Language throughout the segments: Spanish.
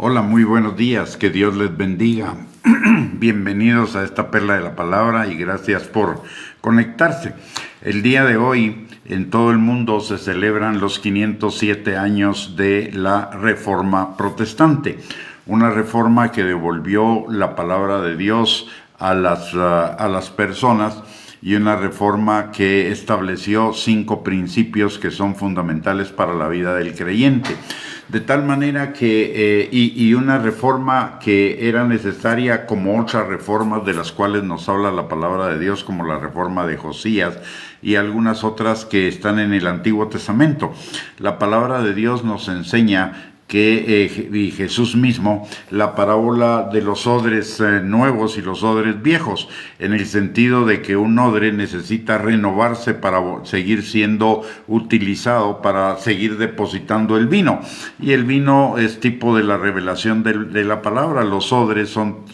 Hola, muy buenos días, que Dios les bendiga. Bienvenidos a esta perla de la palabra y gracias por conectarse. El día de hoy en todo el mundo se celebran los 507 años de la Reforma Protestante, una reforma que devolvió la palabra de Dios a las personas, y una reforma que estableció 5 principios que son fundamentales para la vida del creyente. De tal manera que, y una reforma que era necesaria como otras reformas de las cuales nos habla la palabra de Dios, como la reforma de Josías y algunas otras que están en el Antiguo Testamento. La palabra de Dios nos enseña que y Jesús mismo, la parábola de los odres nuevos y los odres viejos, en el sentido de que un odre necesita renovarse para seguir siendo utilizado, para seguir depositando el vino, y el vino es tipo de la revelación de la palabra. Los odres son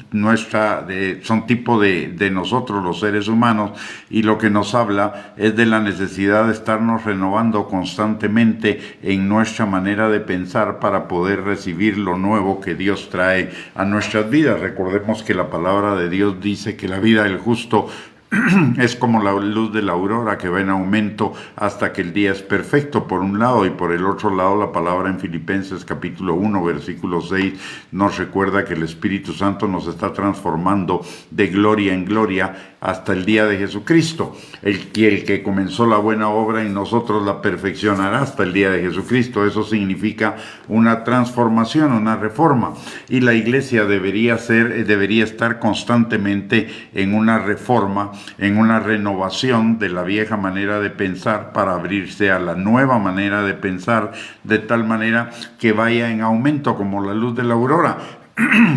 tipo de nosotros los seres humanos, y lo que nos habla es de la necesidad de estarnos renovando constantemente en nuestra manera de pensar para poder recibir lo nuevo que Dios trae a nuestras vidas. Recordemos que la palabra de Dios dice que la vida del justo es como la luz de la aurora, que va en aumento hasta que el día es perfecto, por un lado, y por el otro lado la palabra en Filipenses capítulo 1 versículo 6 nos recuerda que el Espíritu Santo nos está transformando de gloria en gloria hasta el día de Jesucristo. El que comenzó la buena obra en nosotros la perfeccionará hasta el día de Jesucristo. Eso significa una transformación, una reforma, y la iglesia debería estar constantemente en una reforma, en una renovación de la vieja manera de pensar para abrirse a la nueva manera de pensar, de tal manera que vaya en aumento como la luz de la aurora.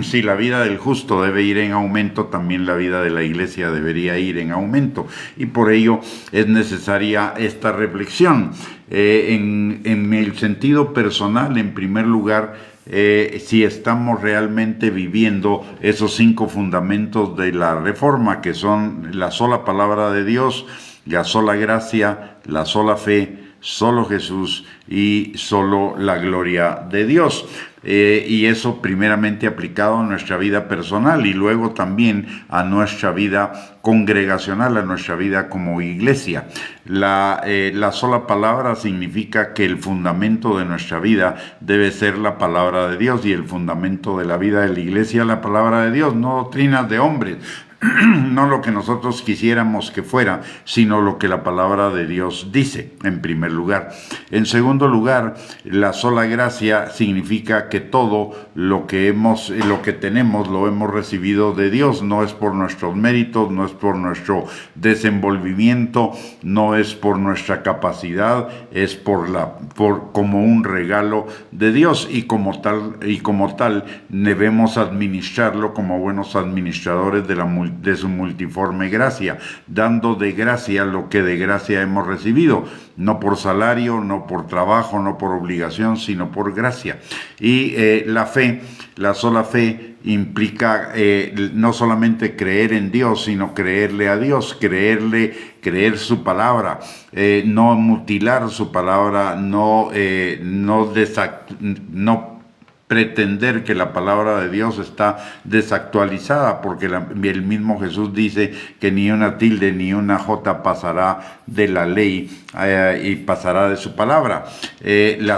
Si la vida del justo debe ir en aumento, también la vida de la iglesia debería ir en aumento, y por ello es necesaria esta reflexión. En el sentido personal, en primer lugar, si estamos realmente viviendo esos 5 fundamentos de la reforma, que son la sola palabra de Dios, la sola gracia, la sola fe, solo Jesús y solo la gloria de Dios. Y eso primeramente aplicado a nuestra vida personal y luego también a nuestra vida congregacional, a nuestra vida como iglesia. La sola palabra significa que el fundamento de nuestra vida debe ser la palabra de Dios, y el fundamento de la vida de la iglesia la palabra de Dios, no doctrinas de hombres, no lo que nosotros quisiéramos que fuera, sino lo que la palabra de Dios dice, en primer lugar. En segundo lugar, la sola gracia significa que todo lo que tenemos lo hemos recibido de Dios. No es por nuestros méritos, no es por nuestro desenvolvimiento, no es por nuestra capacidad, es como un regalo de Dios, y como tal debemos administrarlo como buenos administradores de su multiforme gracia, dando de gracia lo que de gracia hemos recibido, no por salario, no por trabajo, no por obligación, sino por gracia. Y la sola fe implica no solamente creer en Dios, sino creerle a Dios, creer su palabra, no mutilar su palabra, no pretender que la palabra de Dios está desactualizada, porque el mismo Jesús dice que ni una tilde ni una jota pasará de la ley y pasará de su palabra.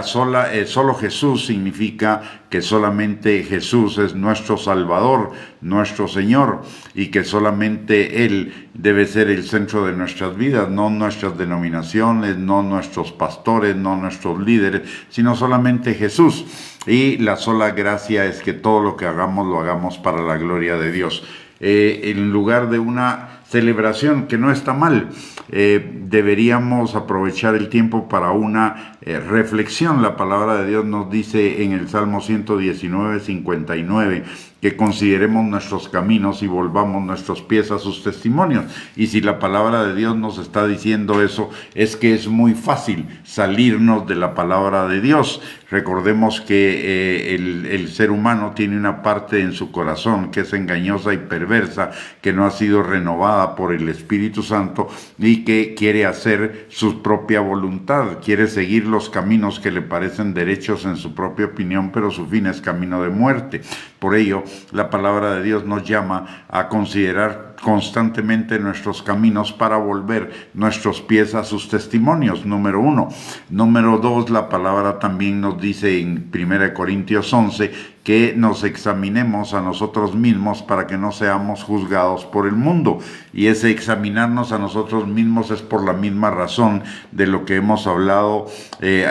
Solo Jesús significa que solamente Jesús es nuestro Salvador, nuestro Señor, y que solamente Él debe ser el centro de nuestras vidas, no nuestras denominaciones, no nuestros pastores, no nuestros líderes, sino solamente Jesús. Y la sola gracia es que todo lo que hagamos lo hagamos para la gloria de Dios. En lugar de una celebración, que no está mal, deberíamos aprovechar el tiempo para una reflexión. La palabra de Dios nos dice en el Salmo 119, 59, que consideremos nuestros caminos y volvamos nuestros pies a sus testimonios. Y si la palabra de Dios nos está diciendo eso, es que es muy fácil salirnos de la palabra de Dios. Recordemos que el ser humano tiene una parte en su corazón que es engañosa y perversa, que no ha sido renovada gobernada por el Espíritu Santo y que quiere hacer su propia voluntad, quiere seguir los caminos que le parecen derechos en su propia opinión, pero su fin es camino de muerte. Por ello, la palabra de Dios nos llama a considerar constantemente nuestros caminos para volver nuestros pies a sus testimonios, número 1. Número 2, la palabra también nos dice en 1 Corintios 11 que nos examinemos a nosotros mismos para que no seamos juzgados por el mundo. Y ese examinarnos a nosotros mismos es por la misma razón de lo que hemos hablado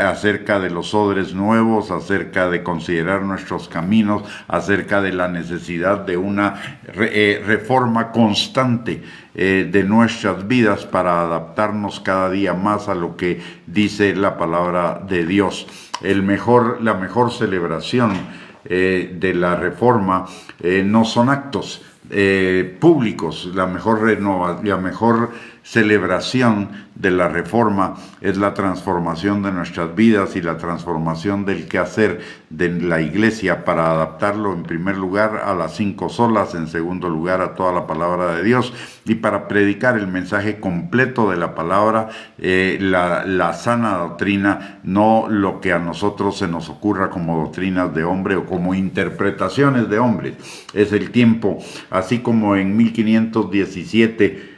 acerca de los odres nuevos, acerca de considerar nuestros caminos, acerca de la necesidad de una reforma constante de nuestras vidas para adaptarnos cada día más a lo que dice la palabra de Dios. La mejor celebración de la reforma no son actos públicos. La mejor celebración de la reforma es la transformación de nuestras vidas y la transformación del quehacer de la iglesia para adaptarlo en primer lugar a las 5 solas, en segundo lugar a toda la palabra de Dios y para predicar el mensaje completo de la palabra, la sana doctrina, no lo que a nosotros se nos ocurra como doctrinas de hombre o como interpretaciones de hombres. Es el tiempo, así como en 1517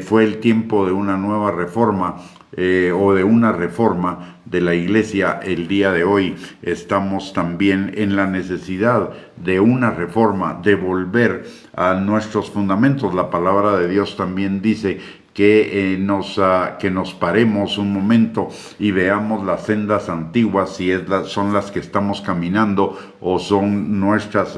fue el tiempo de una nueva reforma o de una reforma de la iglesia. El día de hoy estamos también en la necesidad de una reforma, de volver a nuestros fundamentos. La palabra de Dios también dice que nos paremos un momento y veamos las sendas antiguas, si son las que estamos caminando o son nuestras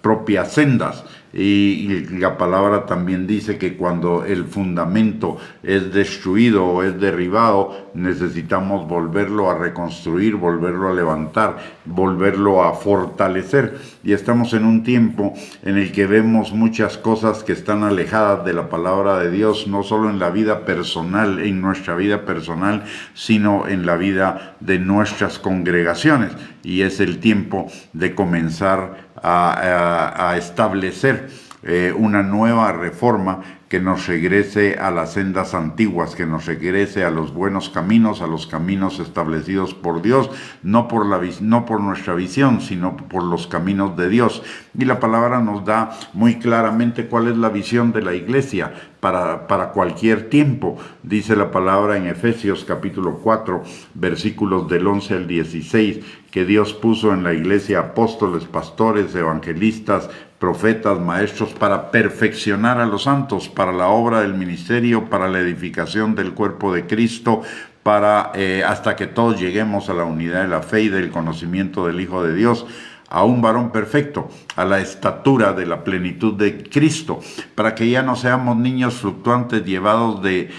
propias sendas. Y la palabra también dice que cuando el fundamento es destruido o es derribado, necesitamos volverlo a reconstruir, volverlo a levantar, volverlo a fortalecer. Y estamos en un tiempo en el que vemos muchas cosas que están alejadas de la palabra de Dios, no solo en la vida personal, en nuestra vida personal, sino en la vida de nuestras congregaciones. Y es el tiempo de comenzar a establecer una nueva reforma que nos regrese a las sendas antiguas, que nos regrese a los buenos caminos, a los caminos establecidos por Dios, no por nuestra visión, sino por los caminos de Dios. Y la palabra nos da muy claramente cuál es la visión de la iglesia para cualquier tiempo. Dice la palabra en Efesios capítulo 4, versículos del 11 al 16, que Dios puso en la iglesia apóstoles, pastores, evangelistas, profetas, maestros, para perfeccionar a los santos, para la obra del ministerio, para la edificación del cuerpo de Cristo, hasta que todos lleguemos a la unidad de la fe y del conocimiento del Hijo de Dios, a un varón perfecto, a la estatura de la plenitud de Cristo, para que ya no seamos niños fluctuantes llevados de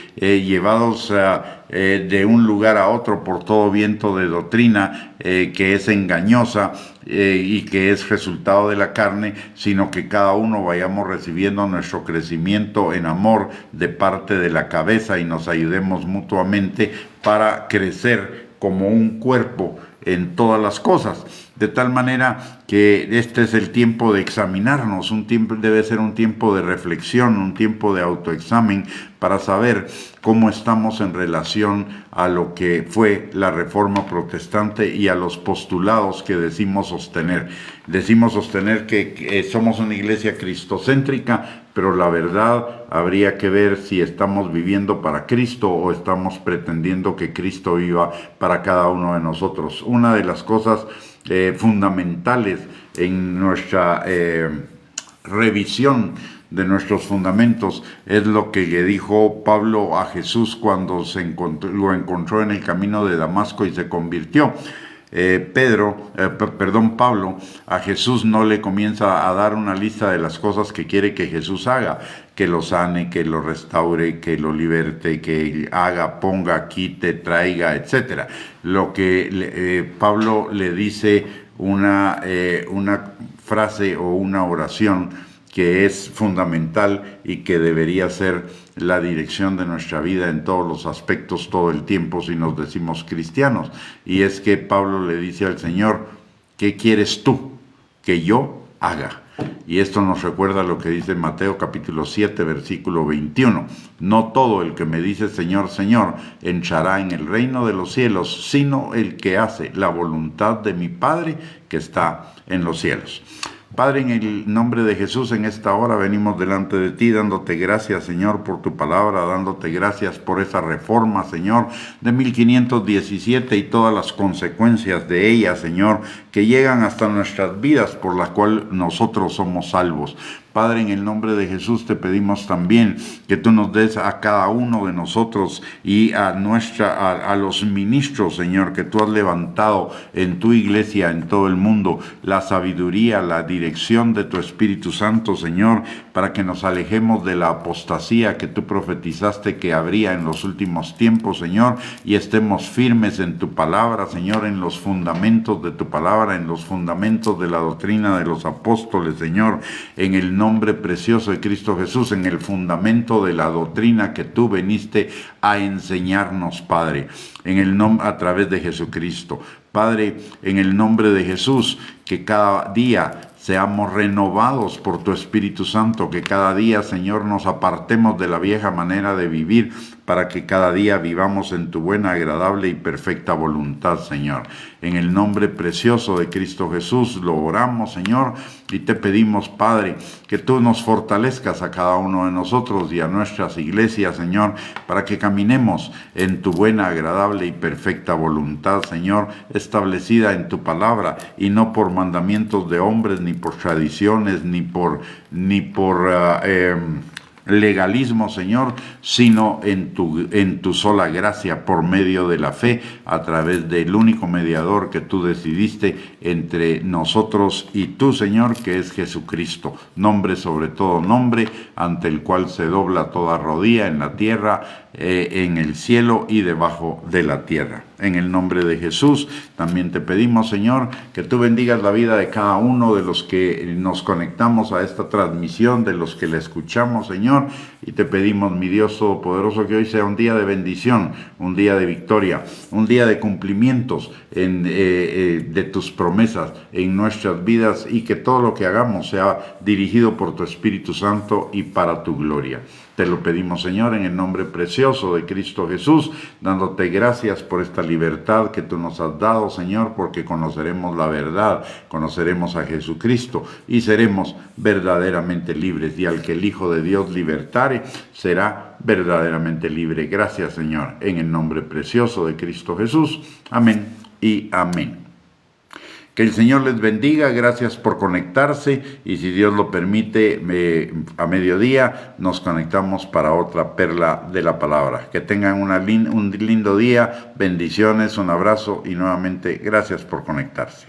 un lugar a otro por todo viento de doctrina que es engañosa y que es resultado de la carne, sino que cada uno vayamos recibiendo nuestro crecimiento en amor de parte de la cabeza y nos ayudemos mutuamente para crecer como un cuerpo en todas las cosas, de tal manera que este es el tiempo de examinarnos, debe ser un tiempo de reflexión, un tiempo de autoexamen para saber cómo estamos en relación a lo que fue la Reforma Protestante y a los postulados que decimos sostener. Decimos sostener que somos una iglesia cristocéntrica, pero la verdad habría que ver si estamos viviendo para Cristo o estamos pretendiendo que Cristo viva para cada uno de nosotros. Una de las cosas fundamentales en nuestra revisión de nuestros fundamentos es lo que le dijo Pablo a Jesús cuando lo encontró en el camino de Damasco y se convirtió. Pablo a Jesús no le comienza a dar una lista de las cosas que quiere que Jesús haga, que lo sane, que lo restaure, que lo liberte, que haga, ponga, quite, traiga, etc. Lo que Pablo le dice una frase o una oración que es fundamental y que debería ser la dirección de nuestra vida en todos los aspectos todo el tiempo si nos decimos cristianos. Y es que Pablo le dice al Señor: ¿qué quieres tú que yo haga? Y esto nos recuerda lo que dice Mateo capítulo 7, versículo 21. No todo el que me dice Señor, Señor, entrará en el reino de los cielos, sino el que hace la voluntad de mi Padre que está en los cielos. Padre, en el nombre de Jesús, en esta hora venimos delante de ti, dándote gracias, Señor, por tu palabra, dándote gracias por esa reforma, Señor, de 1517 y todas las consecuencias de ella, Señor, que llegan hasta nuestras vidas, por la cual nosotros somos salvos. Padre, en el nombre de Jesús te pedimos también que tú nos des a cada uno de nosotros y a los ministros, Señor, que tú has levantado en tu iglesia, en todo el mundo, la sabiduría, la dirección de tu Espíritu Santo, Señor, para que nos alejemos de la apostasía que tú profetizaste que habría en los últimos tiempos, Señor, y estemos firmes en tu palabra, Señor, en los fundamentos de tu palabra, en los fundamentos de la doctrina de los apóstoles, Señor, en el nombre precioso de Cristo Jesús, en el fundamento de la doctrina que tú veniste a enseñarnos, Padre, a través de Jesucristo. Padre, en el nombre de Jesús, que cada día seamos renovados por tu Espíritu Santo, que cada día, Señor, nos apartemos de la vieja manera de vivir, para que cada día vivamos en tu buena, agradable y perfecta voluntad, Señor. En el nombre precioso de Cristo Jesús lo oramos, Señor, y te pedimos, Padre, que tú nos fortalezcas a cada uno de nosotros y a nuestras iglesias, Señor, para que caminemos en tu buena, agradable y perfecta voluntad, Señor, establecida en tu palabra, y no por mandamientos de hombres, ni por tradiciones, ni por legalismo, Señor, sino en tu sola gracia, por medio de la fe, a través del único mediador que tú decidiste entre nosotros y tú, Señor, que es Jesucristo, nombre sobre todo nombre, ante el cual se dobla toda rodilla en la tierra, en el cielo y debajo de la tierra. En el nombre de Jesús también te pedimos, Señor, que tú bendigas la vida de cada uno de los que nos conectamos a esta transmisión, de los que la escuchamos, Señor, y te pedimos, mi Dios todopoderoso, que hoy sea un día de bendición, un día de victoria, un día de cumplimientos de tus promesas en nuestras vidas, y que todo lo que hagamos sea dirigido por tu Espíritu Santo y para tu gloria. Te lo pedimos, Señor, en el nombre precioso de Cristo Jesús, dándote gracias por esta libertad que tú nos has dado, Señor, porque conoceremos la verdad, conoceremos a Jesucristo y seremos verdaderamente libres. Y al que el Hijo de Dios libertare, será verdaderamente libre. Gracias, Señor, en el nombre precioso de Cristo Jesús. Amén y amén. Que el Señor les bendiga, gracias por conectarse, y si Dios lo permite, a mediodía nos conectamos para otra perla de la palabra. Que tengan un lindo día, bendiciones, un abrazo y nuevamente gracias por conectarse.